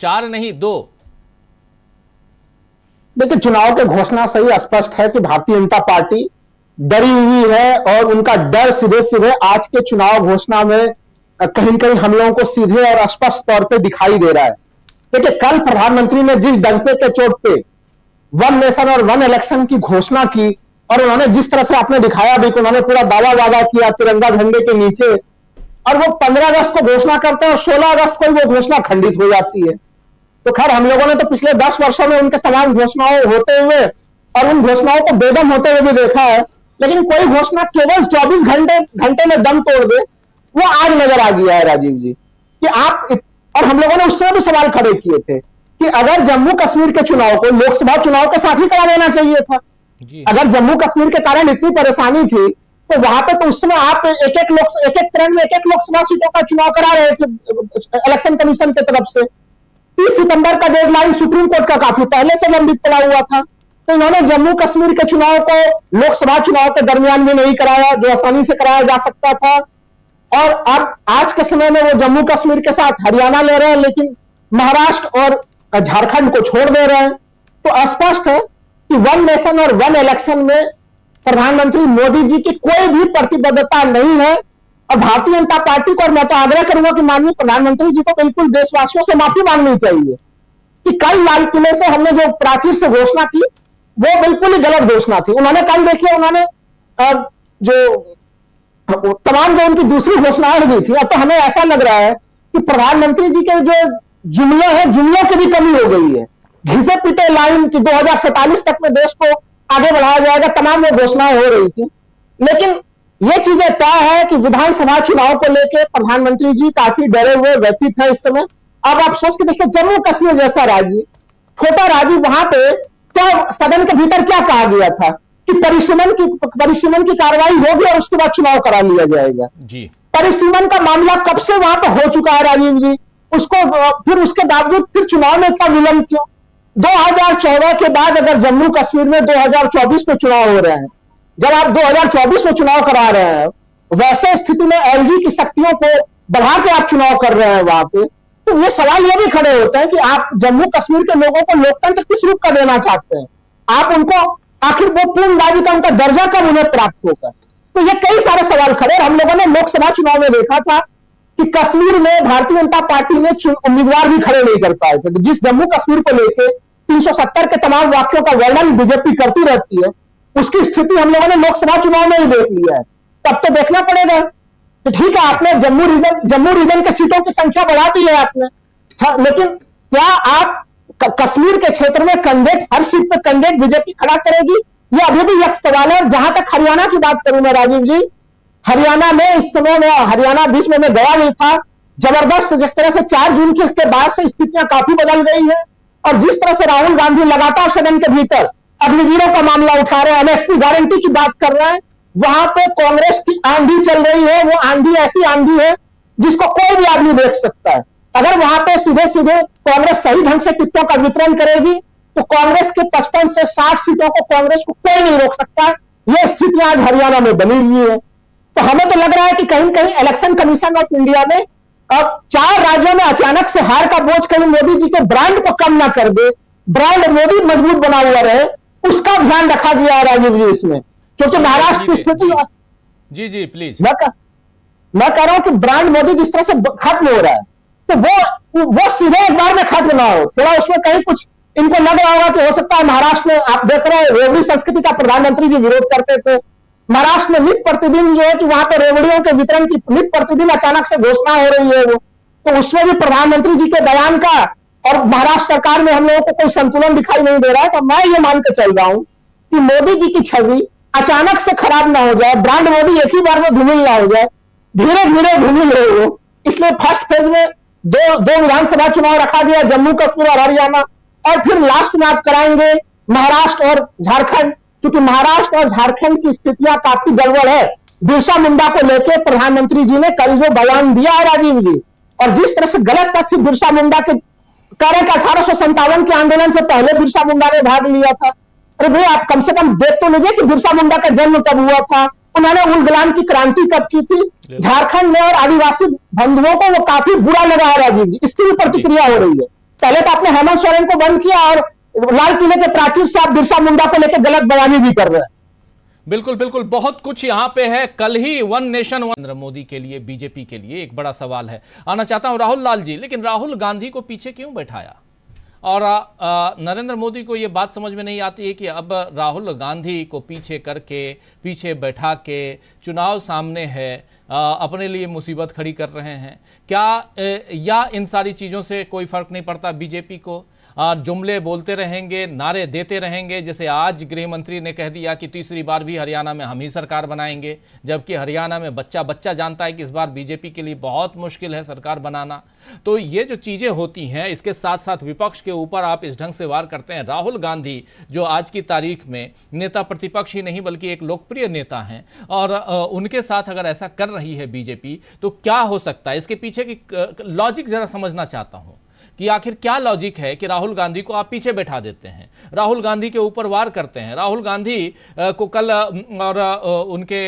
4 नहीं 2। देखिए, चुनाव के घोषणा से ही स्पष्ट है कि भारतीय जनता पार्टी डरी हुई है और उनका डर सीधे सीधे आज के चुनाव घोषणा में कहीं न कहीं हम लोगों को सीधे और स्पष्ट तौर पे दिखाई दे रहा है। देखिए, कल प्रधानमंत्री ने जिस डंके के चोट पे वन नेशन और वन इलेक्शन की घोषणा की और उन्होंने जिस तरह से आपने दिखाया भी कि उन्होंने पूरा दावा वादा किया तिरंगा झंडे के नीचे, और वो 15 अगस्त को घोषणा करते हैं और 16 अगस्त को वो घोषणा खंडित हो जाती है। तो खैर, हम लोगों ने तो पिछले 10 वर्षों में उनके तमाम घोषणाओं होते हुए और उन घोषणाओं को बेदम होते हुए भी देखा है, लेकिन कोई घोषणा केवल 24 घंटे में दम तोड़ दे, वो आज नजर आ गया है राजीव जी कि आप। और हम लोगों ने उस समय भी सवाल खड़े किए थे कि अगर जम्मू कश्मीर के चुनाव को लोकसभा चुनाव के साथ ही करा देना चाहिए था। अगर जम्मू कश्मीर के कारण इतनी परेशानी थी तो वहां पे तो उस समय आप एक एक ट्रेन में एक लोकसभा सीटों का चुनाव करा रहे थे इलेक्शन कमीशन की तरफ से। 30 सितंबर का डेडलाइन सुप्रीम कोर्ट का काफी पहले से लंबित पड़ा हुआ था, तो इन्होंने जम्मू कश्मीर के चुनाव को लोकसभा चुनाव के दरमियान भी नहीं कराया, जो आसानी से कराया जा सकता था। और अब आज के समय में वो जम्मू कश्मीर के साथ हरियाणा ले रहे हैं, लेकिन महाराष्ट्र और झारखंड को छोड़ दे रहे हैं। तो स्पष्ट है कि वन नेशन और वन इलेक्शन में प्रधानमंत्री मोदी जी की कोई भी प्रतिबद्धता नहीं है। और भारतीय जनता पार्टी को, और मैं तो आग्रह करूंगा कि माननीय प्रधानमंत्री जी को बिल्कुल देशवासियों से माफी मांगनी चाहिए कि कल लाल किले से हमने जो प्राचीर से घोषणा की वो बिल्कुल ही गलत घोषणा थी। उन्होंने कल देखिए, उन्होंने जो तमाम जो उनकी दूसरी घोषणाएं भी थी, अब तो हमें ऐसा लग रहा है कि प्रधानमंत्री जी के जो जुमले हैं, जुमलों की भी कमी हो गई है। घिसे पीटे लाइन की 2047 तक में देश को आगे बढ़ाया जाएगा, तमाम वो घोषणाएं हो रही थी। लेकिन ये चीजें तय है कि विधानसभा चुनाव को लेकर प्रधानमंत्री जी काफी डरे हुए व्यतीत है इस समय। अब आप सोच के देखिए, जम्मू कश्मीर जैसा राज्य, छोटा राज्य, वहां पे क्या सदन के भीतर क्या कहा गया था कि परिसीमन की कार्रवाई होगी और उसके बाद चुनाव करा लिया जाएगा जी। परिसीमन का मामला कब से वहां पर हो चुका है राजीव जी, उसको फिर उसके बावजूद फिर चुनाव में इतना विलंब क्यों? 2014 के बाद अगर जम्मू कश्मीर में 2024 में चुनाव हो रहे हैं, जब आप 2024 में चुनाव करा रहे हैं, वैसे स्थिति में एलजी की शक्तियों को बढ़ा के आप चुनाव कर रहे हैं वहां पे, तो ये सवाल ये भी खड़े होते हैं कि आप जम्मू कश्मीर के लोगों को लोकतंत्र किस रूप का देना चाहते हैं? आप उनको आखिर वो पूर्ण राज्य का उनका दर्जा कब उन्हें प्राप्त होगा? तो ये कई सारे सवाल खड़े। हम लोगों ने लोकसभा चुनाव में देखा था कि कश्मीर में भारतीय जनता पार्टी ने उम्मीदवार भी खड़े नहीं कर पाए थे। तो जिस जम्मू कश्मीर को लेकर 370 के तमाम वाक्यों का वर्णन बीजेपी करती रहती है, उसकी स्थिति हम लोगों ने लोकसभा चुनाव में ही देख लिया है। तब तो देखना पड़ेगा। तो ठीक है, आपने जम्मू रीजन के सीटों की संख्या बढ़ा दी है आपने, लेकिन क्या आप कश्मीर के क्षेत्र में कैंडिडेट, हर सीट पर कैंडिडेट बीजेपी खड़ा करेगी? ये अभी भी एक सवाल है। जहां तक हरियाणा की बात करूं मैं राजीव जी, हरियाणा में इस समय में, हरियाणा बीच में मैं गया नहीं था, जबरदस्त जिस तरह से 4 जून के बाद से स्थितियां काफी बदल गई है। और जिस तरह से राहुल गांधी लगातार सदन के भीतर अग्निवीरों का मामला उठा रहे हैं, एमएसपी गारंटी की बात कर रहे हैं, वहां पे कांग्रेस की आंधी चल रही है। वो आंधी ऐसी आंधी है जिसको कोई भी आदमी देख सकता है। अगर वहां पे सीधे सीधे कांग्रेस सही ढंग से टिकटों का वितरण करेगी तो कांग्रेस के 55 से 60 सीटों को कांग्रेस को कोई नहीं रोक सकता। यह स्थिति आज हरियाणा में बनी हुई है। तो हमें तो लग रहा है कि कहीं कहीं इलेक्शन कमीशन ऑफ इंडिया ने अब 4 राज्यों में अचानक से हार का बोझ कहीं मोदी जी के ब्रांड को कम ना कर दे, ब्रांड मोदी मजबूत बना हुआ रहे, उसका ध्यान रखा गया है राजीव जी इसमें। क्योंकि महाराष्ट्र की स्थिति, जी प्लीज, मैं कह रहा हूं कि ब्रांड मोदी जिस तरह से खत्म हो रहा है, तो वो सीधे एक बार में खत्म ना हो। थोड़ा उसमें कहीं कुछ इनको लग रहा होगा कि हो सकता है महाराष्ट्र में, आप देख रहे हैं रेवड़ी संस्कृति का प्रधानमंत्री जी विरोध करते थे। महाराष्ट्र में नित्य प्रतिदिन जो है कि वहां पर रेवड़ियों के वितरण की नित्य प्रतिदिन अचानक से घोषणा हो रही है वो, तो उसमें भी प्रधानमंत्री जी के बयान का और महाराष्ट्र सरकार में हम लोगों को कोई संतुलन दिखाई नहीं दे रहा है। तो मैं ये मान के चल रहा हूं कि मोदी जी की छवि अचानक से खराब ना हो जाए, ब्रांड मोदी एक ही बार में धूमिल ना हो जाए, धीरे धीरे धूमिल रहे हो। इसलिए फर्स्ट फेज में दो विधानसभा चुनाव रखा गया, जम्मू कश्मीर और हरियाणा, और फिर लास्ट में आप कराएंगे महाराष्ट्र और झारखंड, क्योंकि महाराष्ट्र और झारखंड की स्थितियां काफी गड़बड़ है। बिरसा मुंडा को लेकर प्रधानमंत्री जी ने कल जो बयान दिया है राजीव जी, और जिस तरह से गलत तथ्य बिरसा मुंडा के कह रहे 1857 के आंदोलन से पहले बिरसा मुंडा ने भाग लिया था। अरे भाई, आप कम से कम देख तो लीजिए कि बिरसा मुंडा का जन्म कब हुआ था, उन्होंने उलगुलान की क्रांति कब की थी। झारखंड में और आदिवासी बंधुओं को वो काफी बुरा लगा है राजीव जी, इसकी भी प्रतिक्रिया हो रही है। पहले तो आपने हेमंत सोरेन को बंद किया और लाल किले के प्राचीर से आप बिरसा मुंडा को लेकर गलत बयानी भी कर रहे हैं। बिल्कुल बिल्कुल, बहुत कुछ यहां पे है। कल ही वन नेशन नरेंद्र मोदी के लिए, बीजेपी के लिए एक बड़ा सवाल है। आना चाहता हूं राहुल लाल जी, लेकिन राहुल गांधी को पीछे क्यों बैठाया? और नरेंद्र मोदी को यह बात समझ में नहीं आती है कि अब राहुल गांधी को पीछे करके, पीछे बैठा के, चुनाव सामने है, अपने लिए मुसीबत खड़ी कर रहे हैं क्या? या इन सारी चीज़ों से कोई फर्क नहीं पड़ता बीजेपी को? जुमले बोलते रहेंगे, नारे देते रहेंगे, जैसे आज गृह मंत्री ने कह दिया कि तीसरी बार भी हरियाणा में हम ही सरकार बनाएंगे, जबकि हरियाणा में बच्चा बच्चा जानता है कि इस बार बीजेपी के लिए बहुत मुश्किल है सरकार बनाना। तो ये जो चीज़ें होती हैं, इसके साथ साथ विपक्ष के ऊपर आप इस ढंग से वार करते हैं। राहुल गांधी जो आज की तारीख में नेता प्रतिपक्ष ही नहीं बल्कि एक लोकप्रिय नेता हैं, और उनके साथ अगर ऐसा कर रही है बीजेपी, तो क्या हो सकता है? इसके पीछे की लॉजिक जरा समझना चाहता हूं कि आखिर क्या लॉजिक है कि राहुल गांधी को आप पीछे बैठा देते हैं, राहुल गांधी के ऊपर वार करते हैं। राहुल गांधी को कल और उनके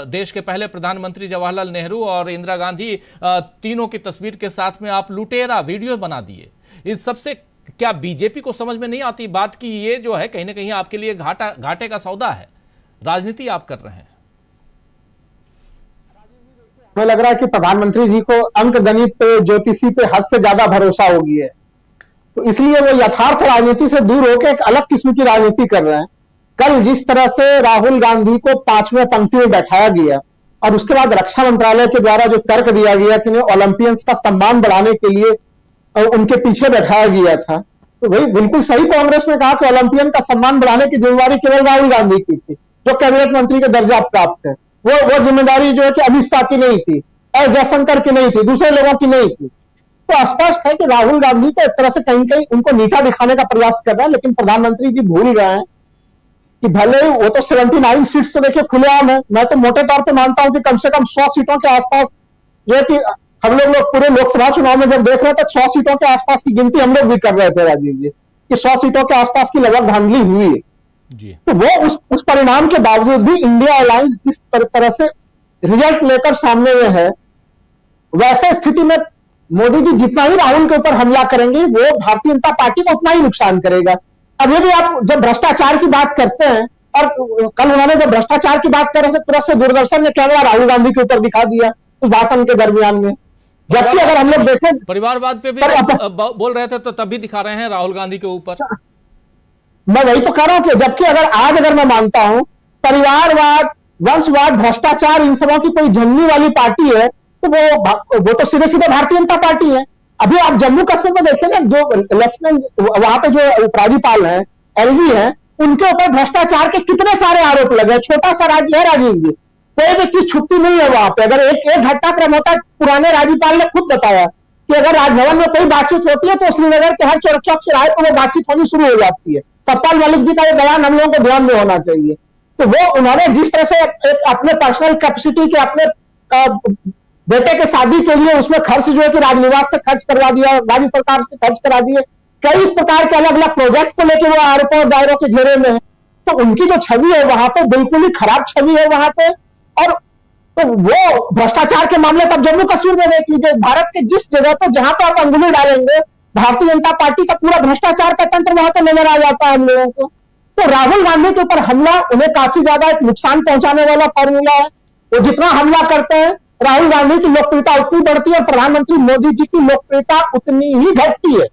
देश के पहले प्रधानमंत्री जवाहरलाल नेहरू और इंदिरा गांधी तीनों की तस्वीर के साथ में आप लुटेरा वीडियो बना दिए। इस सबसे क्या बीजेपी को समझ में नहीं आती बात की ये जो है कहीं ना कहीं आपके लिए घाटे का सौदा है, राजनीति आप कर रहे हैं? हमें लग रहा है कि प्रधानमंत्री जी को अंक गणित पे, ज्योतिषी पे हद से ज्यादा भरोसा हो गया है, तो इसलिए वो यथार्थ राजनीति से दूर होकर एक अलग किस्म की राजनीति कर रहे हैं। कल जिस तरह से राहुल गांधी को 5वें पंक्ति में बैठाया गया और उसके बाद रक्षा मंत्रालय के द्वारा जो तर्क दिया गया कि ओलंपियंस का सम्मान बढ़ाने के लिए उनके पीछे बैठाया गया था, तो वही बिल्कुल सही कांग्रेस ने कहा कि ओलंपियन का सम्मान बढ़ाने की जिम्मेदारी केवल राहुल गांधी की थी, जो कैबिनेट मंत्री का दर्जा प्राप्त है। वो जिम्मेदारी जो है कि अमित शाह की नहीं थी, एस जयशंकर की नहीं थी, दूसरे लोगों की नहीं थी। तो स्पष्ट है कि राहुल गांधी को एक तरह से कहीं कहीं उनको नीचा दिखाने का प्रयास कर रहा है, लेकिन प्रधानमंत्री जी भूल गए हैं कि भले वो तो 79 सीट्स तो देखिए खुलेआम है। मैं तो मोटे तौर पे मानता हूं कि कम से कम 100 सीटों के आसपास जो है कि हम लोग पूरे लोकसभा चुनाव में जब देख रहे थे 100 सीटों के आसपास की गिनती हम लोग भी कर रहे थे राजीव जी, कि 100 सीटों के आसपास की लगभग धांधली हुई है जी। तो वो उस परिणाम के बावजूद भी इंडिया अलायंस जिस तरह से रिजल्ट लेकर सामने में है, वैसे स्थिति में मोदी जी जितना ही राहुल के ऊपर हमला करेंगे वो भारतीय जनता पार्टी को उतना ही नुकसान करेगा। अभी भी आप जब भ्रष्टाचार की बात करते हैं, और कल उन्होंने जब भ्रष्टाचार की बात कर रहे थे तुरंत से दूरदर्शन ने कैमरा राहुल गांधी के ऊपर दिखा दिया उस भाषण के दरमियान में, जबकि अगर हम लोग देखें परिवारवाद पे भी बोल रहे थे तो तब भी दिखा रहे हैं राहुल गांधी के ऊपर। मैं वही तो कह रहा हूं कि जबकि अगर मैं मानता हूं परिवारवाद, वंशवाद, भ्रष्टाचार इन सबों की कोई झल्ली वाली पार्टी है, तो वो तो सीधे सीधे भारतीय जनता पार्टी है। अभी आप जम्मू कश्मीर में देखें ना, जो लेफ्टिनेंट वहां पे जो उपराज्यपाल हैं, एलजी हैं, उनके ऊपर भ्रष्टाचार के कितने सारे आरोप लगे। छोटा सा राज्य है राजीव जी, कोई भी चीज छुट्टी नहीं है वहां पे। अगर एक घटनाक्रम होता है, पुराने राज्यपाल ने खुद बताया कि अगर राजभवन में कोई बातचीत होती है तो श्रीनगर के हर चौक चौराहे पर वो बातचीत होनी शुरू हो जाती है। सतपाल मलिक जी का ये बयान हम लोगों को ध्यान में होना चाहिए। तो वो उन्होंने जिस तरह से अपने पर्सनल कैपेसिटी के, अपने बेटे के शादी के लिए उसमें खर्च जो है कि राजनिवास से खर्च करवा दिया, राज्य सरकार से खर्च करा दिए, कई इस प्रकार के अलग अलग प्रोजेक्ट को लेकर वो आरोपों और दायरों के घेरे में है। तो उनकी जो छवि है वहां पे बिल्कुल ही खराब छवि है वहां पे। और तो वो भ्रष्टाचार के मामले तब जम्मू कश्मीर में देख लीजिए, भारत के जिस जगह पर जहां पर आप अंगुली डालेंगे भारतीय जनता पार्टी का पूरा भ्रष्टाचार का तंत्र वहां पर नजर आ जाता है हम लोगों को। तो राहुल गांधी के ऊपर हमला उन्हें काफी ज्यादा एक नुकसान पहुंचाने वाला फॉर्मूला है। वो जितना हमला करते हैं राहुल गांधी की लोकप्रियता उतनी बढ़ती है, प्रधानमंत्री मोदी जी की लोकप्रियता उतनी ही घटती है।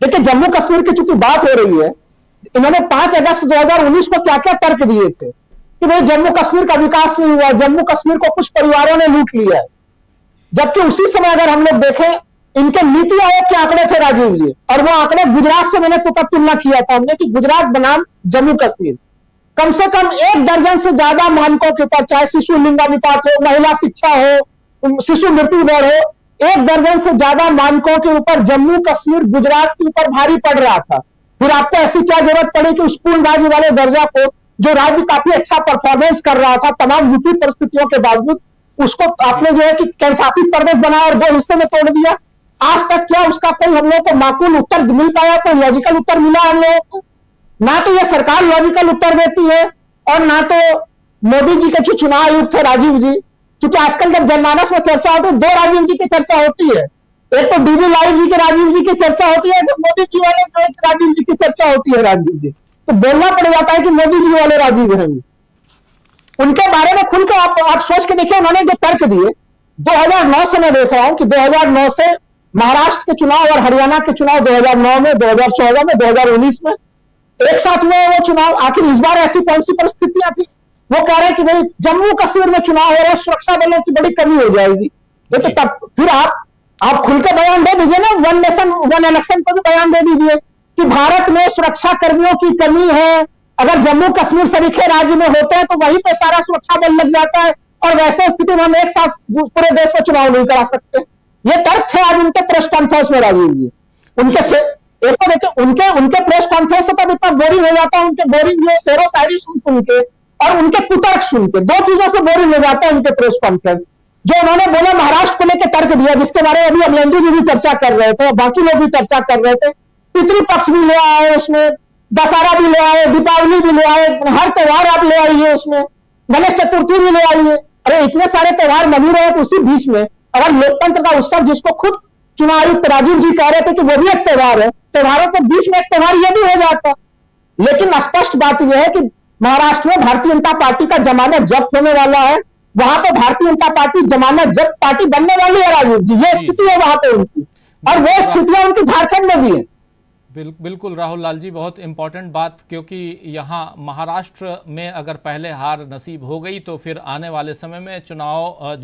देखिए जम्मू कश्मीर की चूंकि बात हो रही है, इन्होंने 5 अगस्त 2019 को क्या क्या तर्क दिए थे कि भाई जम्मू कश्मीर का विकास नहीं हुआ, जम्मू कश्मीर को कुछ परिवारों ने लूट लिया है। जबकि उसी समय अगर हम लोग देखें, इनके नीति आयोग के आंकड़े थे राजीव जी, और वो आंकड़े गुजरात से मैंने तो तब तुलना किया था हमने कि गुजरात बनाम जम्मू कश्मीर, कम से कम 1 दर्जन से ज्यादा मानकों के ऊपर, चाहे शिशु लिंगानुपात हो, महिला शिक्षा हो, शिशु मृत्यु दर हो, 1 दर्जन से ज्यादा मानकों के ऊपर जम्मू कश्मीर गुजरात के ऊपर भारी पड़ रहा था। फिर आपको ऐसी क्या जरूरत पड़ी कि उस पूर्ण राज्य वाले दर्जा को, जो राज्य काफी अच्छा परफॉर्मेंस कर रहा था तमाम विपरीत परिस्थितियों के बावजूद, उसको आपने जो है कि केंद्रशासित प्रदेश बनाया और 2 हिस्से में तोड़ दिया। आज तक क्या उसका कोई हम लोगों को माकूल उत्तर मिल पाया, कोई लॉजिकल उत्तर मिला हम लोगों को? ना तो ये सरकार लॉजिकल उत्तर देती है, और ना तो मोदी जी के जो चुनाव आयुक्त थे राजीव जी, क्योंकि आजकल जब जनमानस में चर्चा होती है 2 राजीव जी की चर्चा होती है, एक तो डीबी लाइव जी के राजीव जी की चर्चा होती है, तो मोदी जी वाले जो एक राजीव जी की चर्चा होती है राजीव जी, तो बोलना पड़ जाता है कि मोदी जी वाले राजीव हैं। उनके बारे में खुल के आप सोच के देखिए, उन्होंने जो तर्क दिए 2009 से, मैं देख रहा हूं कि 2009 से महाराष्ट्र के चुनाव और हरियाणा के चुनाव 2009 में, 2014 में, 2019 में एक साथ हुए वो चुनाव। आखिर इस बार ऐसी कौन सी परिस्थितियां थी? वो कह रहे हैं कि भाई जम्मू कश्मीर में चुनाव हो रहा है, सुरक्षा बलों की बड़ी कमी हो जाएगी। ये तो तब फिर आप खुल के बयान दे दीजिए ना, वन नेशन वन इलेक्शन को भी बयान दे दीजिए कि भारत में सुरक्षा कर्मियों की कमी है। अगर जम्मू कश्मीर सरीखे राज्य में होते हैं तो वहीं पे सारा सुरक्षा बल लग जाता है, और वैसे स्थिति में हम एक साथ पूरे देश में चुनाव नहीं करा सकते। ये तर्क थे आज उनके प्रेस कॉन्फ्रेंस में राजीव जी। उनके से एक तो देखिए, उनके प्रेस कॉन्फ्रेंस से तब इतना बोरिंग हो जाता है, उनके बोरिंग जो शेरो शायरी सुन के और उनके कुतर्क सुन के, दो चीजों से बोरिंग हो जाता है उनके प्रेस कॉन्फ्रेंस। जो उन्होंने बोला महाराष्ट्र को लेकर तर्क दिया, जिसके बारे में अभी अमलेंदु जी भी चर्चा कर रहे थे, बाकी लोग भी चर्चा कर रहे थे। पितृपक्ष भी ले आए उसमें, दशहरा भी ले आए, दीपावली भी ले आए, हर त्योहार आप ले आइए उसमें, गणेश चतुर्थी भी ले आइए। अरे इतने सारे त्योहार मनी रहे, तो उसी बीच में अगर लोकतंत्र का उत्सव, जिसको खुद चुनाव आयुक्त राजीव जी कह रहे थे कि वो भी एक त्योहार है, त्योहारों के बीच में एक त्योहार ये भी हो जाता। लेकिन स्पष्ट बात यह है कि महाराष्ट्र में भारतीय जनता पार्टी का जमानत जब्त होने वाला है। वहां पर भारतीय जनता पार्टी जमानत जब्त पार्टी बनने वाली है राजीव जी, ये स्थिति है वहां पे उनकी, और वो स्थितियां उनकी झारखंड में भी है। बिल्कुल राहुल लाल जी, बहुत इंपॉर्टेंट बात, क्योंकि यहाँ महाराष्ट्र में अगर पहले हार नसीब हो गई तो फिर आने वाले समय में चुनाव